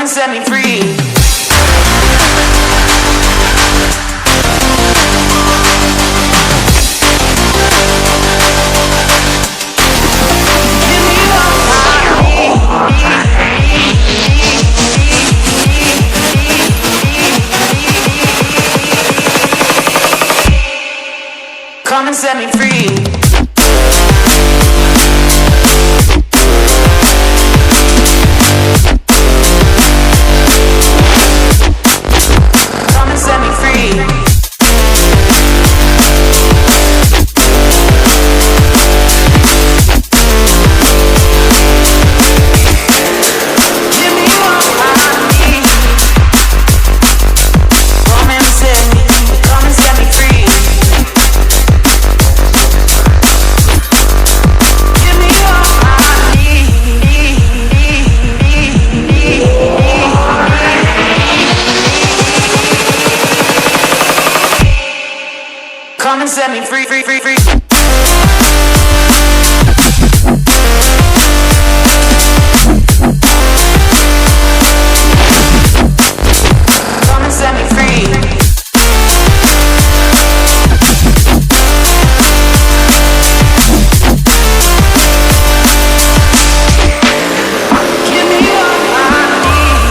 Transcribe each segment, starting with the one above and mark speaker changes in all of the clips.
Speaker 1: and set me free. Come and set me free. Come and set me free. Give me what I need. Come and set me free. Come and set me free, free, free, free. Come and set me free. Give me all I need.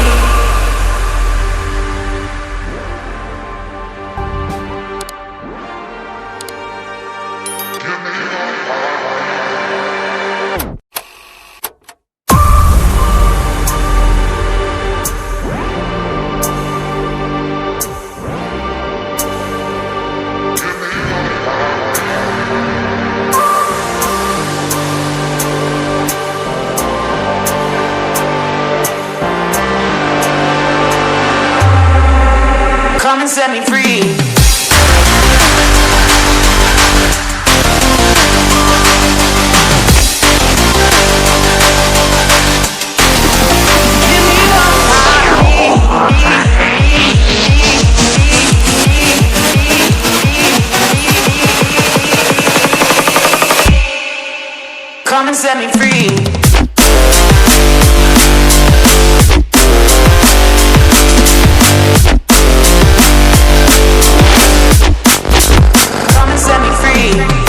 Speaker 1: Come and set me free. Come and set me free. Come and set me free.